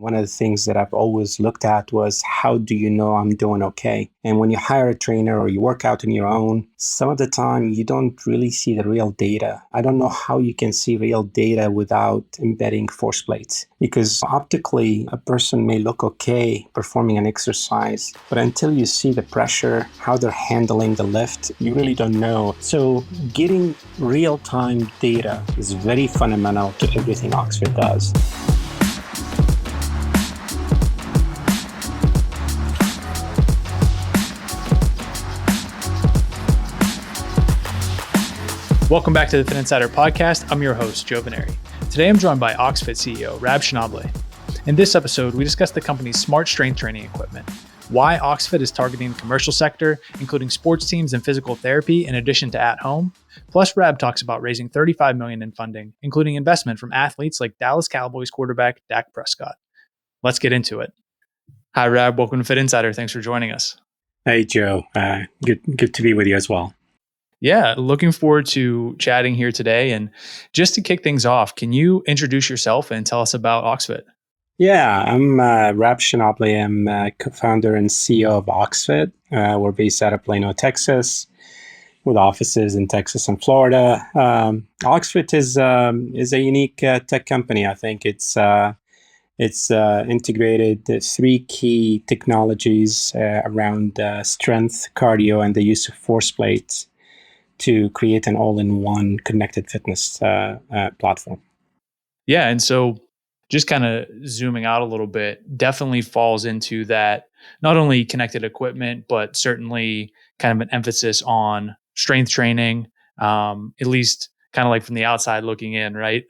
One of the things that I've always looked at was, how do you know I'm doing okay? And when you hire a trainer or you work out on your own, some of the time you don't really see the real data. I don't know how you can see real data without embedding force plates, because optically a person may look okay performing an exercise, but until you see the pressure, how they're handling the lift, you really don't know. So getting real-time data is very fundamental to everything Oxfit does. Welcome back to the Fitt Insider Podcast. I'm your host, Joe Veneri. Today I'm joined by OxeFit CEO, Rab Shanableh. In this episode, we discuss the company's smart strength training equipment, why Oxfit is targeting the commercial sector, including sports teams and physical therapy, in addition to at-home. Plus, Rab talks about raising $35 million in funding, including investment from athletes like Dallas Cowboys quarterback Dak Prescott. Let's get into it. Hi, Rab. Welcome to Fitt Insider. Thanks for joining us. Hey, Joe. Good to be with you as well. Yeah, looking forward to chatting here today. And just to kick things off, can you introduce yourself and tell us about Oxfit? Yeah, I'm Rab Shanableh. I'm co-founder and CEO of Oxfit. We're based out of Plano, Texas, with offices in Texas and Florida. Oxfit is a unique tech company. I think it's integrated three key technologies around strength, cardio, and the use of force plates to create an all-in-one connected fitness platform. Yeah, and so just kind of zooming out a little bit, definitely falls into that, not only connected equipment, but certainly kind of an emphasis on strength training, at least kind of like from the outside looking in, right?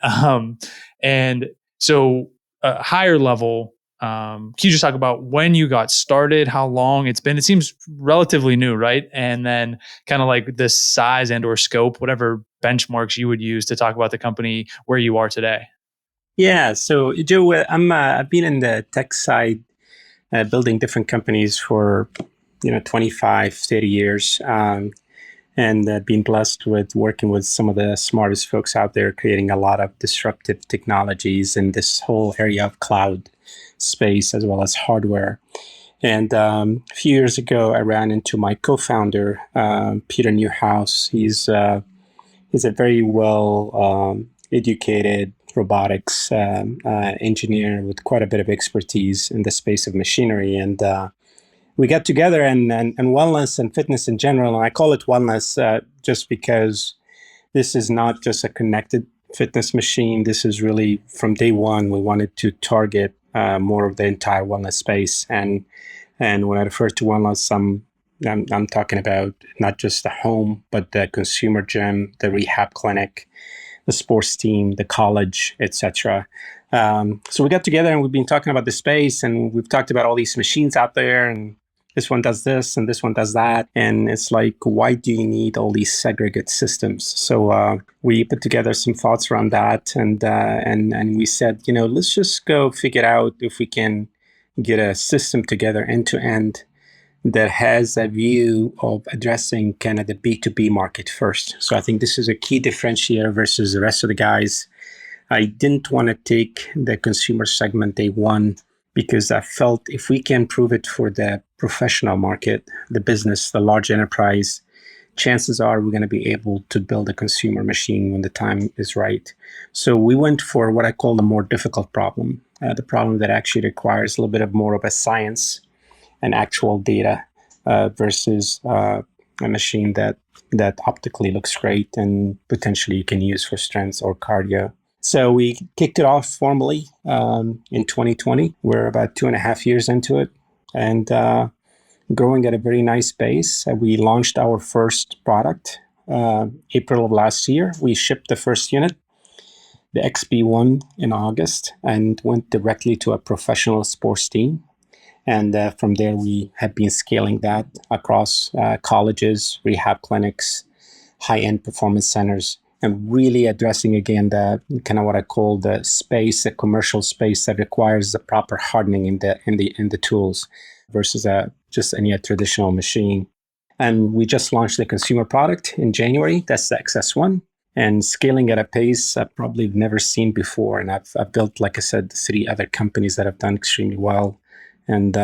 And so higher level, can you just talk about when you got started, how long it's been? It seems relatively new, right? And then kind of like the size and or scope, whatever benchmarks you would use to talk about the company where you are today. Yeah, so Joe, I've been in the tech side, building different companies for 25, 30 years, and been blessed with working with some of the smartest folks out there, creating a lot of disruptive technologies in this whole area of cloud space as well as hardware. And a few years ago, I ran into my co-founder, Peter Newhouse. He's a very well educated robotics engineer with quite a bit of expertise in the space of machinery. And we got together and wellness and fitness in general. And I call it wellness just because this is not just a connected fitness machine. This is really, from day one, we wanted to target more of the entire wellness space. And when I refer to wellness, I'm talking about not just the home, but the consumer gym, the rehab clinic, the sports team, the college, etc. So we got together and we've been talking about the space, and we've talked about all these machines out there, and this one does this and this one does that. And it's like, why do you need all these segregate systems? So we put together some thoughts around that, and we said, let's just go figure out if we can get a system together end to end that has a view of addressing kind of the B2B market first. So I think this is a key differentiator versus the rest of the guys. I didn't want to take the consumer segment day one, because I felt if we can prove it for the professional market, the business, the large enterprise, chances are we're going to be able to build a consumer machine when the time is right. So we went for what I call the more difficult problem, the problem that actually requires a little bit of more of a science and actual data versus a machine that optically looks great and potentially you can use for strength or cardio. So we kicked it off formally in 2020. We're about 2.5 years into it and growing at a very nice pace. We launched our first product April of last year. We shipped the first unit, the XB1, in August, and went directly to a professional sports team. And from there, we have been scaling that across colleges, rehab clinics, high-end performance centers, and really addressing again the kind of what I call the space, the commercial space that requires the proper hardening in the tools versus just any traditional machine. And we just launched the consumer product in January. That's the XS1. and scaling at a pace I've probably never seen before. And I've built, like I said, 3 other companies that have done extremely well. And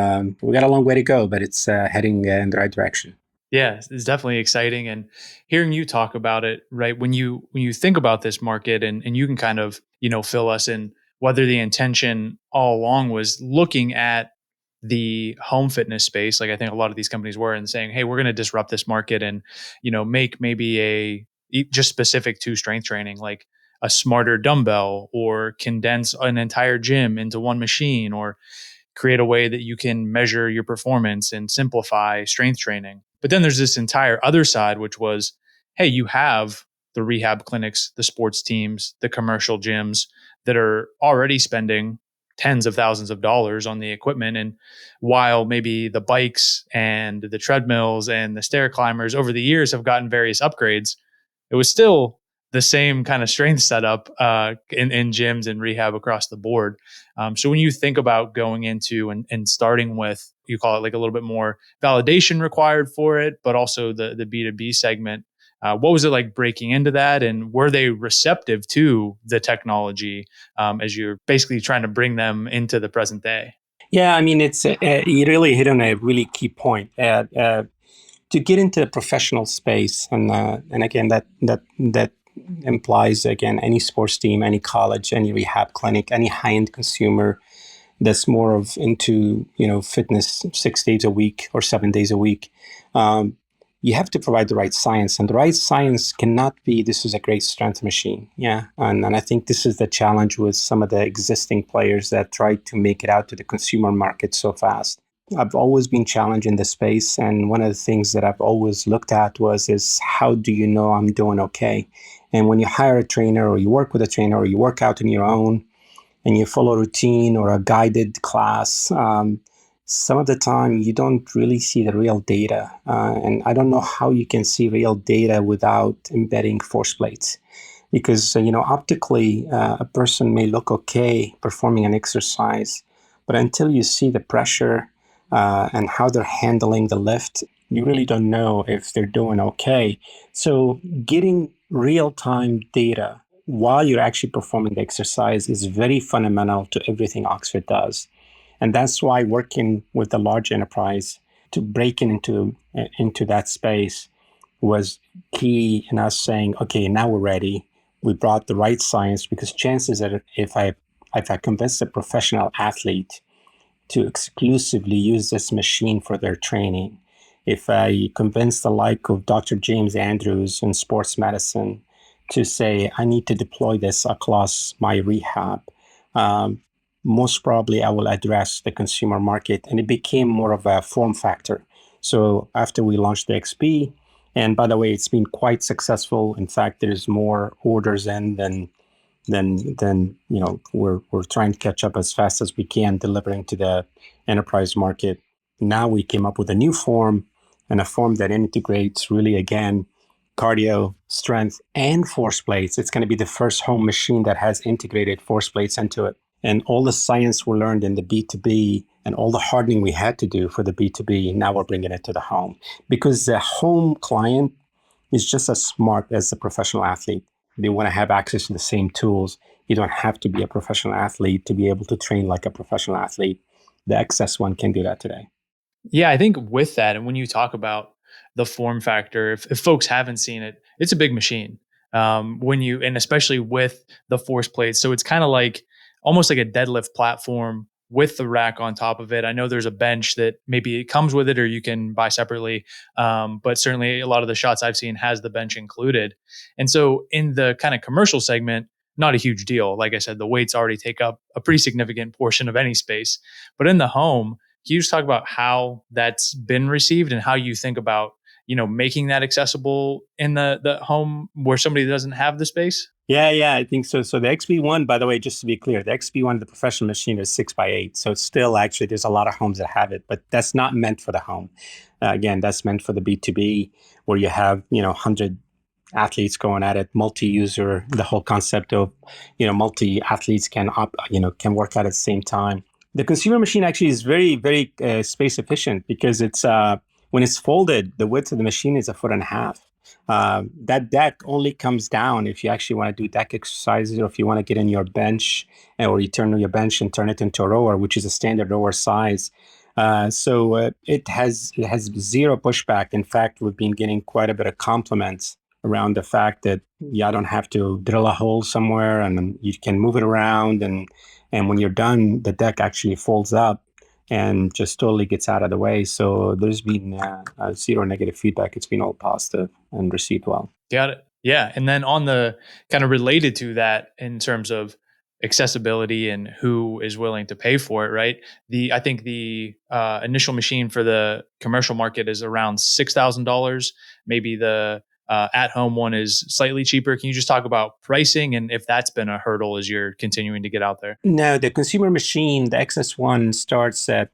we got a long way to go, but it's heading in the right direction. Yeah, it's definitely exciting. And hearing you talk about it, right? When you think about this market, and you can kind of, fill us in whether the intention all along was looking at the home fitness space, like I think a lot of these companies were, and saying, hey, we're going to disrupt this market and, make maybe just specific to strength training, like a smarter dumbbell, or condense an entire gym into one machine, or create a way that you can measure your performance and simplify strength training. But then there's this entire other side, which was, hey, you have the rehab clinics, the sports teams, the commercial gyms that are already spending tens of thousands of dollars on the equipment. And while maybe the bikes and the treadmills and the stair climbers over the years have gotten various upgrades, it was still the same kind of strength setup in gyms and rehab across the board. So when you think about going into and starting with, you call it like a little bit more validation required for it, but also the B2B segment, what was it like breaking into that? And were they receptive to the technology as you're basically trying to bring them into the present day? Yeah, I mean, it's you really hit on a really key point. To get into the professional space, and again, that implies, again, any sports team, any college, any rehab clinic, any high-end consumer that's more of into fitness 6 days a week or 7 days a week. You have to provide the right science, and the right science cannot be this is a great strength machine. Yeah, and I think this is the challenge with some of the existing players that try to make it out to the consumer market so fast. I've always been challenged in this space, and one of the things that I've always looked at is how do you know I'm doing okay? And when you hire a trainer, or you work with a trainer, or you work out on your own, and you follow a routine or a guided class, some of the time you don't really see the real data. And I don't know how you can see real data without embedding force plates. Because, optically, a person may look okay performing an exercise, but until you see the pressure and how they're handling the lift, you really don't know if they're doing okay. So getting real-time data while you're actually performing the exercise is very fundamental to everything Oxfit does. And that's why working with a large enterprise to break into that space was key in us saying, okay, now we're ready. We brought the right science, because chances are if I convince a professional athlete to exclusively use this machine for their training, if I convince the like of Dr. James Andrews in sports medicine to say, I need to deploy this across my rehab, most probably I will address the consumer market. And it became more of a form factor. So after we launched the XP, and by the way, it's been quite successful. In fact, there's more orders in than we're trying to catch up as fast as we can, delivering to the enterprise market. Now we came up with a new form, and a form that integrates really, again, cardio, strength, and force plates. It's going to be the first home machine that has integrated force plates into it. And all the science we learned in the B2B and all the hardening we had to do for the B2B, now we're bringing it to the home. Because the home client is just as smart as the professional athlete. They want to have access to the same tools. You don't have to be a professional athlete to be able to train like a professional athlete. The XS1 can do that today. Yeah, I think with that, and when you talk about the form factor, if folks haven't seen it, it's a big machine. And especially with the force plates, so it's kind of like almost like a deadlift platform with the rack on top of it. I know there's a bench that maybe it comes with it, or you can buy separately. But certainly a lot of the shots I've seen has the bench included. And so in the kind of commercial segment, not a huge deal. Like I said, the weights already take up a pretty significant portion of any space. But in the home, can you just talk about how that's been received and how you think about, making that accessible in the home where somebody doesn't have the space? Yeah, I think so. So the XP1, by the way, just to be clear, the XP1, the professional machine, is 6x8. So it's still, actually, there's a lot of homes that have it, but that's not meant for the home. Again, that's meant for the B2B, where you have, 100 athletes going at it, multi-user, the whole concept of, multi-athletes can work out at the same time. The consumer machine actually is very, very space efficient, because it's when it's folded, the width of the machine is 1.5 feet. That deck only comes down if you actually want to do deck exercises, or if you want to get in your bench, or you turn your bench and turn it into a rower, which is a standard rower size. So it has zero pushback. In fact, we've been getting quite a bit of compliments around the fact that I don't have to drill a hole somewhere, and you can move it around, and when you're done, the deck actually folds up and just totally gets out of the way. So there's been zero negative feedback. It's been all positive and received well. Got it. Yeah. And then on the kind of related to that in terms of accessibility and who is willing to pay for it, right? I think the initial machine for the commercial market is around $6,000. Maybe the at home one is slightly cheaper. Can you just talk about pricing and if that's been a hurdle as you're continuing to get out there? No, the consumer machine, the XS1 starts at,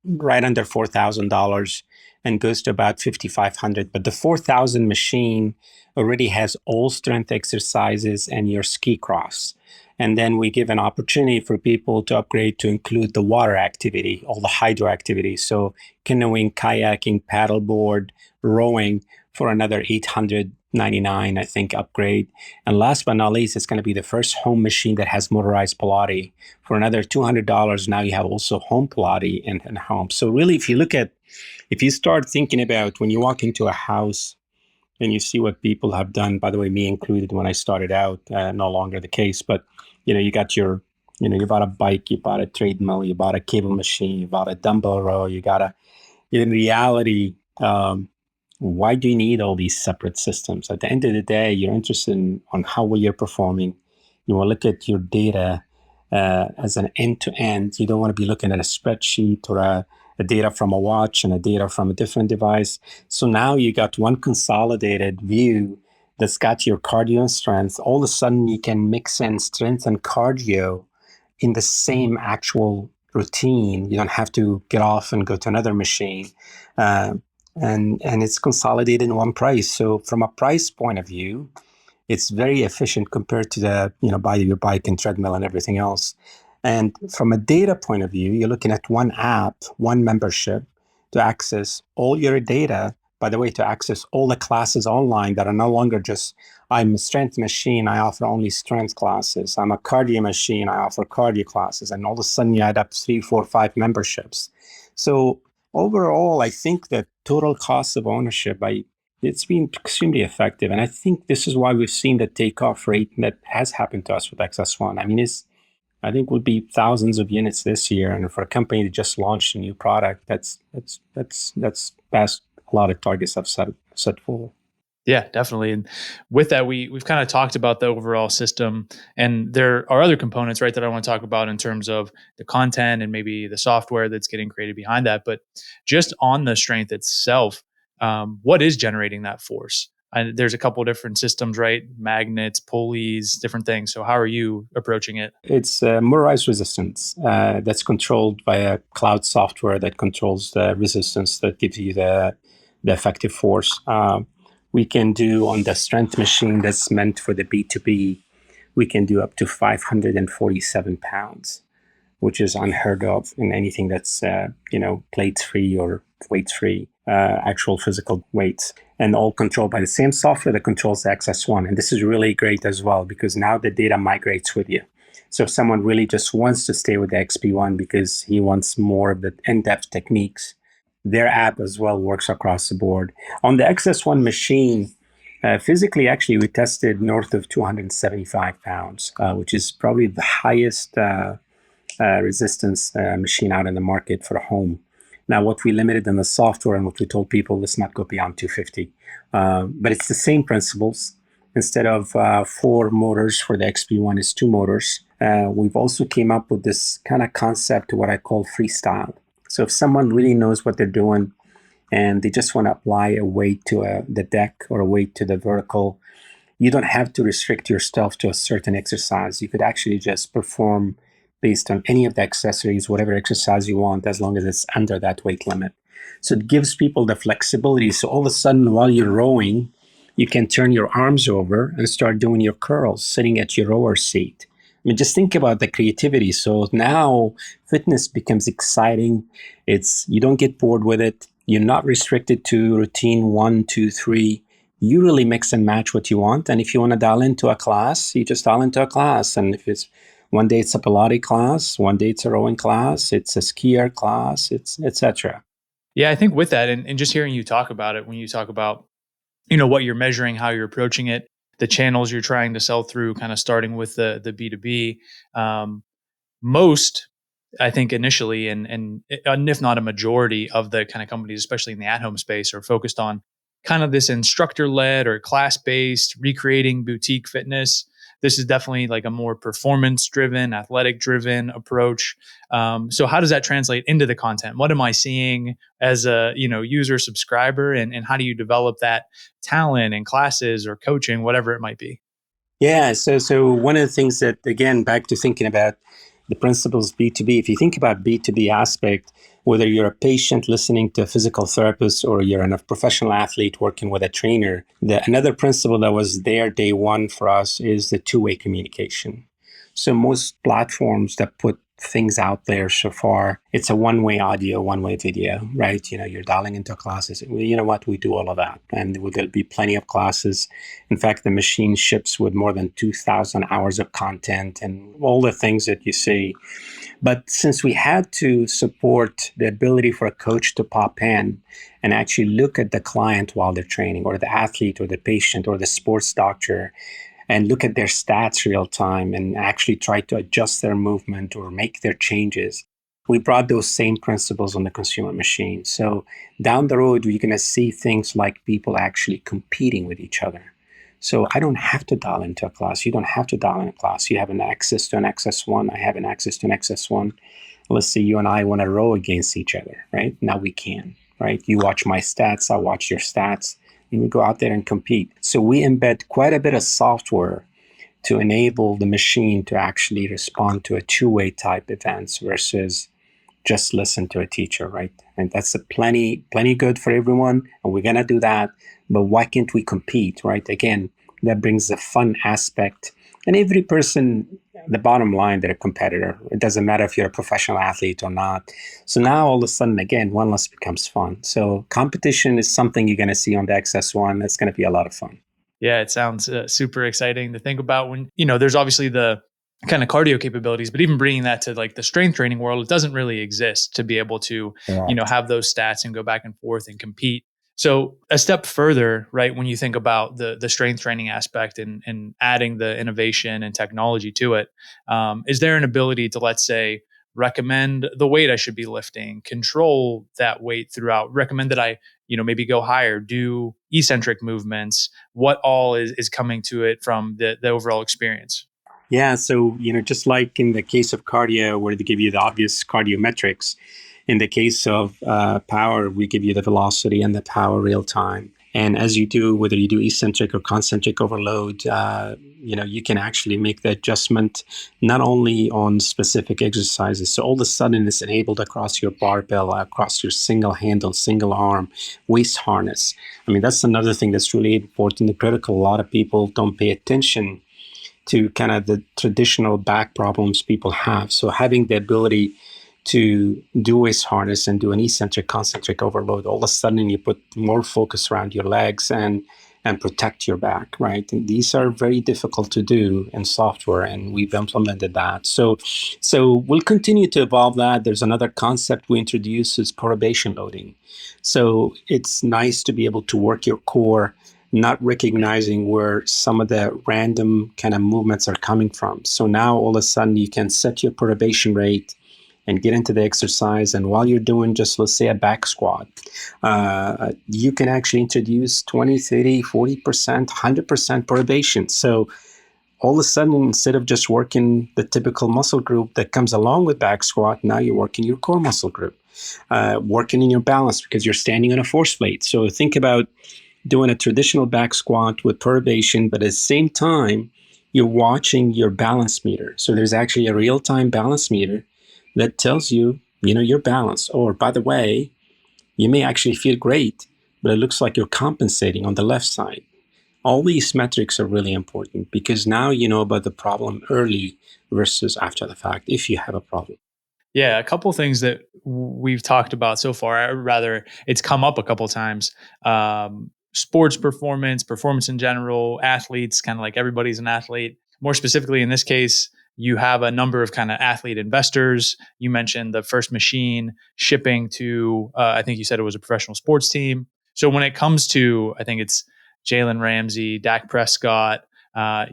right under $4,000 and goes to about 5,500. But the 4,000 machine already has all strength exercises and your ski cross. And then we give an opportunity for people to upgrade to include the water activity, all the hydro activities. So canoeing, kayaking, paddleboard, rowing for another 899, I think, upgrade. And last but not least, it's going to be the first home machine that has motorized Pilates. For another $200, now you have also home Pilates in home. So really, if you start thinking about when you walk into a house and you see what people have done, by the way, me included when I started out, no longer the case, but you got you bought a bike, you bought a treadmill, you bought a cable machine, you bought a dumbbell row, in reality, why do you need all these separate systems? At the end of the day, you're interested on how well you're performing. You want to look at your data as an end-to-end. You don't want to be looking at a spreadsheet or a data from a watch and a data from a different device. So now you got one consolidated view that's got your cardio and strength. All of a sudden, you can mix in strength and cardio in the same actual routine. You don't have to get off and go to another machine. And it's consolidated in one price. So from a price point of view, it's very efficient compared to buy your bike and treadmill and everything else. And from a data point of view, you're looking at one app, one membership to access all your data. By the way, to access all the classes online that are no longer just, I'm a strength machine, I offer only strength classes. I'm a cardio machine, I offer cardio classes. And all of a sudden you add up 3, 4, 5 memberships. So overall, I think that total cost of ownership, it's been extremely effective. And I think this is why we've seen the takeoff rate that has happened to us with XS1. I mean, I think would be thousands of units this year. And for a company that just launched a new product, that's past a lot of targets I've set for. Yeah, definitely. And with that, we've kind of talked about the overall system, and there are other components, right, that I want to talk about in terms of the content and maybe the software that's getting created behind that. But just on the strength itself, what is generating that force? And there's a couple of different systems, right? Magnets, pulleys, different things. So how are you approaching it? It's motorized resistance that's controlled by a cloud software that controls the resistance that gives you the effective force. We can do on the strength machine that's meant for the B2B, we can do up to 547 pounds, which is unheard of in anything that's, plates free or weights free, actual physical weights, and all controlled by the same software that controls the XS1. And this is really great as well, because now the data migrates with you. So if someone really just wants to stay with the XP1 because he wants more of the in-depth techniques, their app as well works across the board. On the XS1 machine, physically, actually, we tested north of 275 pounds, which is probably the highest resistance machine out in the market for a home. Now, what we limited in the software and what we told people, let's not go beyond 250. But it's the same principles. Instead of 4 motors for the XP1, it's 2 motors. We've also came up with this kind of concept, what I call freestyle. So if someone really knows what they're doing and they just want to apply a weight to the deck or a weight to the vertical, you don't have to restrict yourself to a certain exercise. You could actually just perform based on any of the accessories, whatever exercise you want, as long as it's under that weight limit. So it gives people the flexibility. So all of a sudden, while you're rowing, you can turn your arms over and start doing your curls, sitting at your rower seat. I mean, just think about the creativity. So now fitness becomes exciting. You don't get bored with it. You're not restricted to routine 1, 2, 3. You really mix and match what you want. And if you want to dial into a class, you just dial into a class. And if it's one day it's a Pilates class, one day it's a rowing class, it's a skier class, it's etc. Yeah, I think with that, and just hearing you talk about it, when you talk about, what you're measuring, how you're approaching it, the channels you're trying to sell through, kind of starting with the B2B. Most, I think, initially, and if not a majority of the kind of companies, especially in the at-home space, are focused on kind of this instructor-led or class-based recreating boutique fitness. This is definitely like a more performance-driven, athletic-driven approach. So how does that translate into the content? What am I seeing as a user subscriber, and how do you develop that talent in classes or coaching, whatever it might be? Yeah, so one of the things that, again, back to thinking about the principles B2B, if you think about B2B aspect, whether you're a patient listening to a physical therapist or you're a professional athlete working with a trainer, another principle that was there day one for us is the two-way communication. So most platforms that put things out there so far, it's a one-way audio, one-way video, right? You're dialing into classes. You know what? We do all of that. And there'll be plenty of classes. In fact, the machine ships with more than 2,000 hours of content and all the things that you see. But since we had to support the ability for a coach to pop in and actually look at the client while they're training, or the athlete, or the patient, or the sports doctor, and look at their stats real time and actually try to adjust their movement or make their changes. We brought those same principles on the consumer machine. So down the road, we're going to see things like people actually competing with each other. So I don't have to dial into a class. You don't have to dial in a class. You have an access to an XS1. I have an access to an XS1. Let's say you and I want to row against each other, right? Now we can, right? You watch my stats, I watch your stats, and we go out there and compete. So we embed quite a bit of software to enable the machine to actually respond to a two-way type events versus just listen to a teacher, right? And that's a plenty good for everyone, and we're gonna do that. But why can't we compete, right? Again, that brings the fun aspect. And every person, the bottom line, they're a competitor. It doesn't matter if you're a professional athlete or not. So now all of a sudden, again, one less becomes fun. So competition is something you're gonna see on the XS1. That's gonna be a lot of fun. Yeah, it sounds super exciting to think about. When there's obviously the kind of cardio capabilities, but even bringing that to like the strength training world, it doesn't really exist to be able to Correct. have those stats and go back and forth and compete. So a step further, right, when you think about the strength training aspect and adding the innovation and technology to it, is there an ability to, let's say, recommend the weight I should be lifting, control that weight throughout, recommend that I maybe go higher, do eccentric movements? What all is coming to it from the overall experience? Yeah, so just like in the case of cardio, where they give you the obvious cardio metrics, in the case of power, we give you the velocity and the power real time. And as you do, whether you do eccentric or concentric overload, you can actually make the adjustment not only on specific exercises. So all of a sudden, it's enabled across your barbell, across your single handle, single arm, waist harness. I mean, that's another thing that's really important and critical. A lot of people don't pay attention to kind of the traditional back problems people have. So having the ability to do waist harness and do an eccentric concentric overload, all of a sudden you put more focus around your legs and protect your back, right? And these are very difficult to do in software, and we've implemented that. So we'll continue to evolve that. There's another concept we introduced is probation loading. So it's nice to be able to work your core, not recognizing where some of the random kind of movements are coming from. So now all of a sudden you can set your perturbation rate and get into the exercise. And while you're doing just, let's say, a back squat, you can actually introduce 20, 30, 40%, 100% perturbation. So all of a sudden, instead of just working the typical muscle group that comes along with back squat, now you're working your core muscle group, working in your balance because you're standing on a force plate. So think about doing a traditional back squat with perturbation, but at the same time, you're watching your balance meter. So there's actually a real-time balance meter that tells you, your balance. Or by the way, you may actually feel great, but it looks like you're compensating on the left side. All these metrics are really important because now you know about the problem early versus after the fact, if you have a problem. Yeah, a couple things that we've talked about so far, or rather, it's come up a couple times. sports performance, performance in general, athletes, kind of like everybody's an athlete. More specifically, in this case, you have a number of kind of athlete investors. You mentioned the first machine shipping to, I think you said it was a professional sports team. So when it comes to, I think it's Jalen Ramsey, Dak Prescott,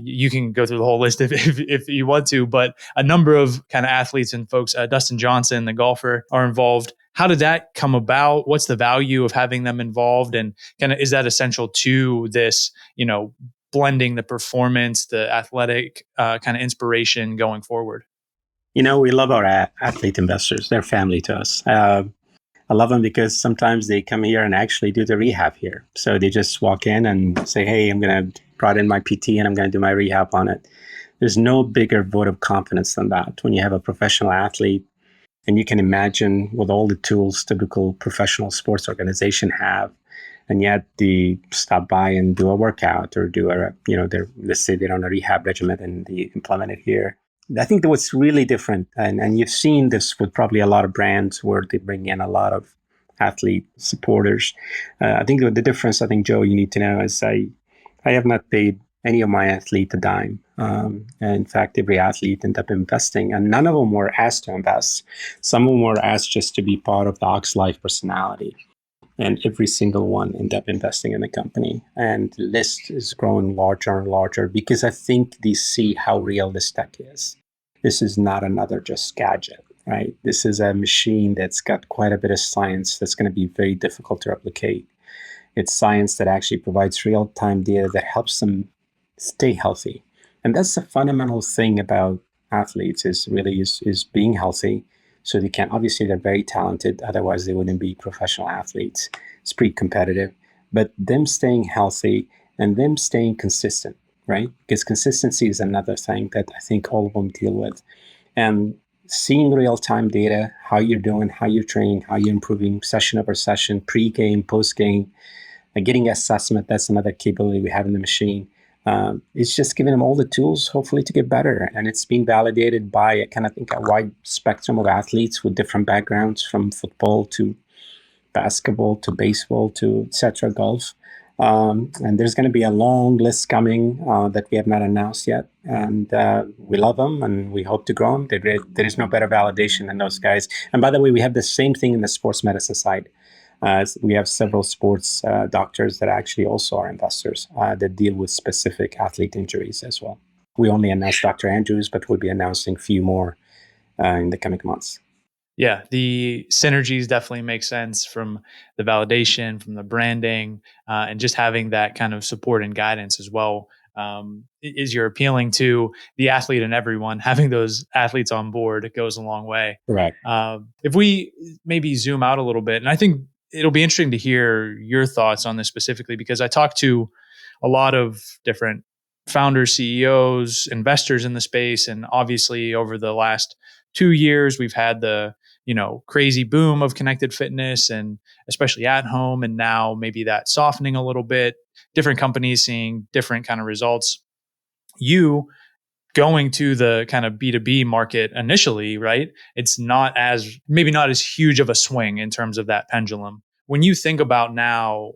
you can go through the whole list if you want to, but a number of kind of athletes and folks, Dustin Johnson, the golfer, are involved. How did that come about? What's the value of having them involved? And kind of, is that essential to this, blending the performance, the athletic kind of inspiration going forward? We love our athlete investors. They're family to us. I love them because sometimes they come here and actually do the rehab here. So they just walk in and say, hey, I'm going to brought in my PT and I'm going to do my rehab on it. There's no bigger vote of confidence than that when you have a professional athlete. And you can imagine with all the tools typical professional sports organization have, and yet they stop by and do a workout or do let's say they're on a rehab regimen and they implement it here. I think that what's really different, and you've seen this with probably a lot of brands where they bring in a lot of athlete supporters. I think the difference, Joe, you need to know is I have not paid any of my athlete a dime. And in fact, every athlete ended up investing, and none of them were asked to invest. Some of them were asked just to be part of the Ox Life personality. And every single one ended up investing in the company. And the list is growing larger and larger because I think they see how real this tech is. This is not another just gadget, right? This is a machine that's got quite a bit of science that's going to be very difficult to replicate. It's science that actually provides real-time data that helps them stay healthy. And that's the fundamental thing about athletes is being healthy. So they can, obviously they're very talented, otherwise they wouldn't be professional athletes. It's pretty competitive, but them staying healthy and them staying consistent, right? Because consistency is another thing that I think all of them deal with. And seeing real-time data, how you're doing, how you're training, how you're improving session over session, pre-game, post-game, getting assessment, that's another capability we have in the machine. It's just giving them all the tools, hopefully, to get better. And it's been validated by a wide spectrum of athletes with different backgrounds, from football to basketball to baseball to etc. golf. And there's going to be a long list coming that we have not announced yet. And we love them and we hope to grow them. There is no better validation than those guys. And by the way, we have the same thing in the sports medicine side. We have several sports doctors that actually also are investors that deal with specific athlete injuries as well. We only announced Dr. Andrews, but we'll be announcing a few more in the coming months. Yeah, the synergies definitely make sense from the validation, from the branding, and just having that kind of support and guidance as well. Is you're appealing to the athlete and everyone, having those athletes on board, it goes a long way. Right. If we maybe zoom out a little bit, and I think it'll be interesting to hear your thoughts on this specifically, because I talked to a lot of different founders, CEOs, investors in the space. And obviously over the last 2 years, we've had the crazy boom of connected fitness, and especially at home. And now maybe that softening a little bit, different companies seeing different kind of results. You going to the kind of B2B market initially, right? It's maybe not as huge of a swing in terms of that pendulum. When you think about now,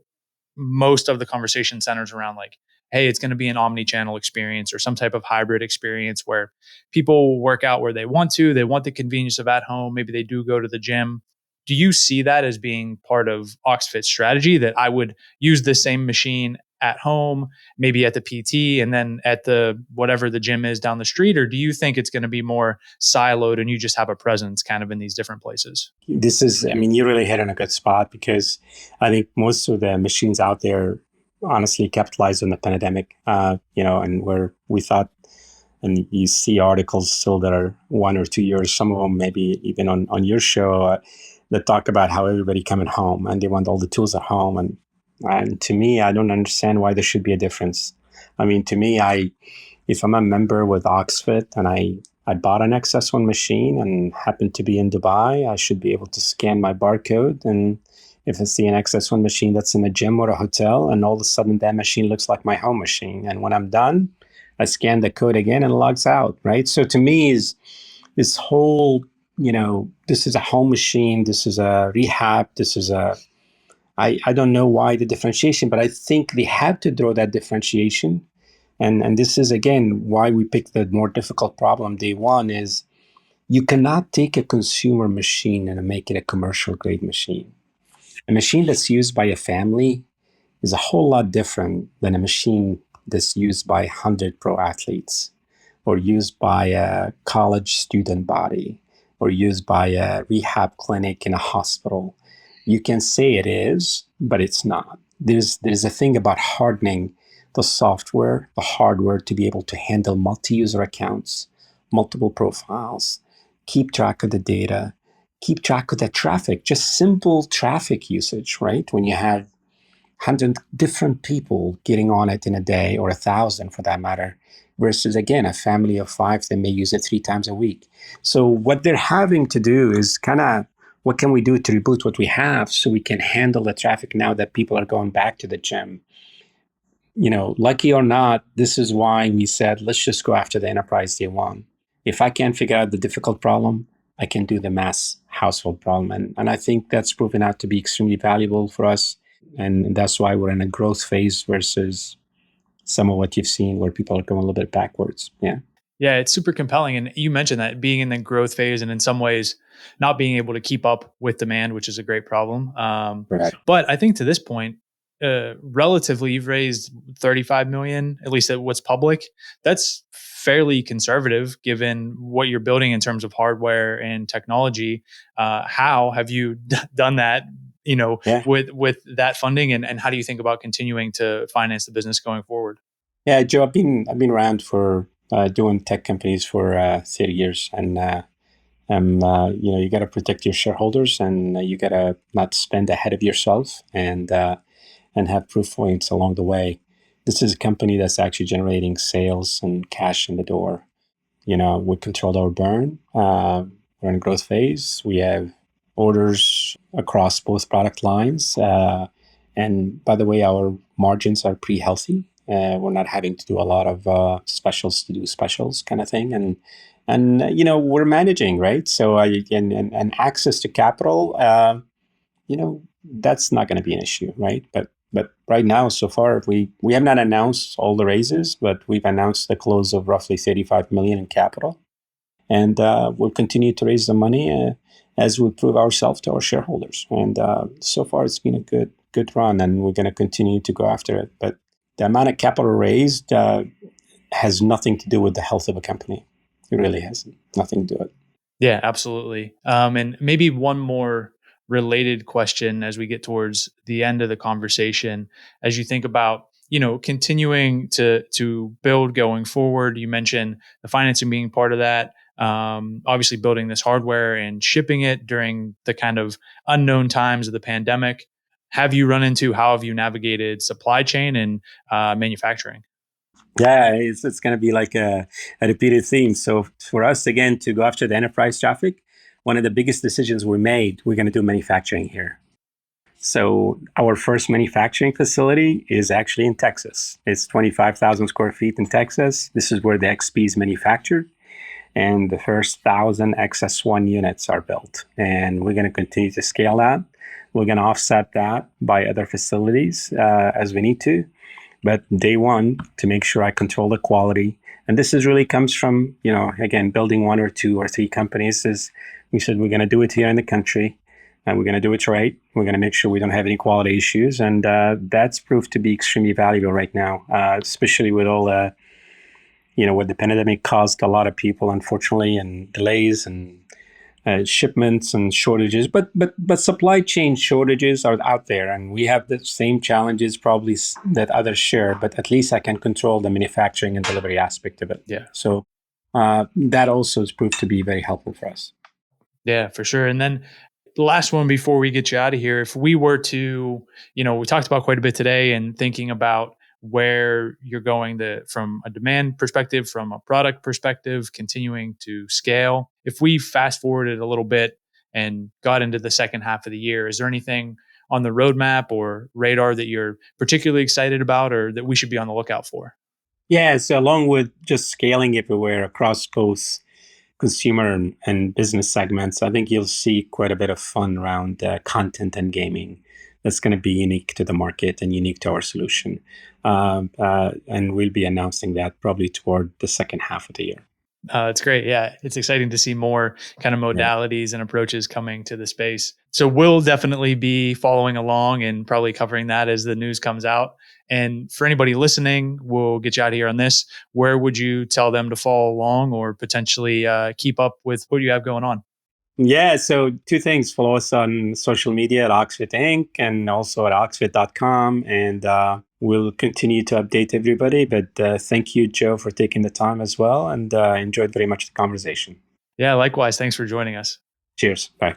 most of the conversation centers around like, hey, it's going to be an omni-channel experience or some type of hybrid experience where people work out where they want to. They want the convenience of at home. Maybe they do go to the gym. Do you see that as being part of Oxfit's strategy, that I would use the same machine at home, maybe at the PT, and then at the whatever the gym is down the street? Or do you think it's going to be more siloed and you just have a presence kind of in these different places? You really hit on a good spot, because I think most of the machines out there honestly capitalized on the pandemic, and where we thought, and you see articles still that are 1 or 2 years, some of them maybe even on your show, that talk about how everybody coming home and they want all the tools at home. And to me, I don't understand why there should be a difference. To me, if I'm a member with Oxfit and I bought an XS1 machine and happened to be in Dubai, I should be able to scan my barcode. And if I see an XS1 machine that's in a gym or a hotel, and all of a sudden that machine looks like my home machine. And when I'm done, I scan the code again and it logs out, right? So to me, is this whole, this is a home machine, this is a rehab, this is a I don't know why the differentiation, but I think they had to draw that differentiation. And this is again why we picked the more difficult problem day one is you cannot take a consumer machine and make it a commercial grade machine. A machine that's used by a family is a whole lot different than a machine that's used by 100 pro athletes or used by a college student body or used by a rehab clinic in a hospital. You can say it is, but it's not. There's a thing about hardening the software, the hardware to be able to handle multi-user accounts, multiple profiles, keep track of the data, keep track of the traffic, just simple traffic usage, right? When you have 100 different people getting on it in a day, or 1,000 for that matter, versus again, a family of five that may use it 3 times a week. So what they're having to do is kind of, what can we do to reboot what we have so we can handle the traffic now that people are going back to the gym? Lucky or not, this is why we said, let's just go after the enterprise day one. If I can't figure out the difficult problem, I can do the mass household problem. And I think that's proven out to be extremely valuable for us. And that's why we're in a growth phase versus some of what you've seen where people are going a little bit backwards. Yeah. Yeah, it's super compelling. And you mentioned that being in the growth phase and in some ways not being able to keep up with demand, which is a great problem. Right. But I think to this point, relatively, you've raised 35 million, at least at what's public. That's fairly conservative given what you're building in terms of hardware and technology. How have you done that? Yeah. With that funding, and how do you think about continuing to finance the business going forward? Yeah, Joe, I've been around for doing tech companies for 30 years, and you got to protect your shareholders, and you got to not spend ahead of yourself, and have proof points along the way. This is a company that's actually generating sales and cash in the door. We control our burn. We're in a growth phase. We have orders across both product lines. And by the way, our margins are pretty healthy. We're not having to do a lot of specials to do specials kind of thing. And we're managing, right? So and access to capital, that's not going to be an issue, right? But right now, so far, we have not announced all the raises, but we've announced the close of roughly 35 million in capital, and we'll continue to raise the money as we prove ourselves to our shareholders. And so far, it's been a good run, and we're going to continue to go after it. But the amount of capital raised has nothing to do with the health of a company. It really has nothing to do with it. Yeah, absolutely. And maybe one more related question as we get towards the end of the conversation, as you think about, continuing to build going forward. You mentioned the financing being part of that. Obviously, building this hardware and shipping it during the kind of unknown times of the pandemic. How have you navigated supply chain and manufacturing? Yeah, it's going to be like a repeated theme. So for us, again, to go after the enterprise traffic, one of the biggest decisions we made, we're going to do manufacturing here. So our first manufacturing facility is actually in Texas. It's 25,000 square feet in Texas. This is where the XP is manufactured. And the first 1,000 XS1 units are built. And we're going to continue to scale that. We're going to offset that by other facilities as we need to. But day one, to make sure I control the quality, and this is really comes from, again, building one or two or three companies, is we said we're going to do it here in the country, and we're going to do it right. We're going to make sure we don't have any quality issues, and that's proved to be extremely valuable right now, especially with all what the pandemic caused a lot of people, unfortunately, and delays and shipments and shortages, but supply chain shortages are out there, and we have the same challenges probably that others share. But at least I can control the manufacturing and delivery aspect of it. Yeah. So that also has proved to be very helpful for us. Yeah, for sure. And then the last one before we get you out of here, if we were to, we talked about quite a bit today and thinking about where you're going from a demand perspective, from a product perspective, continuing to scale. If we fast forwarded a little bit and got into the second half of the year, is there anything on the roadmap or radar that you're particularly excited about or that we should be on the lookout for? Yeah, so along with just scaling everywhere across both consumer and business segments, I think you'll see quite a bit of fun around content and gaming. that's going to be unique to the market and unique to our solution. And we'll be announcing that probably toward the second half of the year. It's great. Yeah. It's exciting to see more kind of Yeah. modalities and approaches coming to the space. So we'll definitely be following along and probably covering that as the news comes out. And for anybody listening, we'll get you out of here on this. Where would you tell them to follow along or potentially keep up with what you have going on? Yeah, so two things. Follow us on social media at Oxfit Inc. and also at oxfit.com. And we'll continue to update everybody. But thank you, Joe, for taking the time as well. And enjoyed very much the conversation. Yeah, likewise. Thanks for joining us. Cheers. Bye.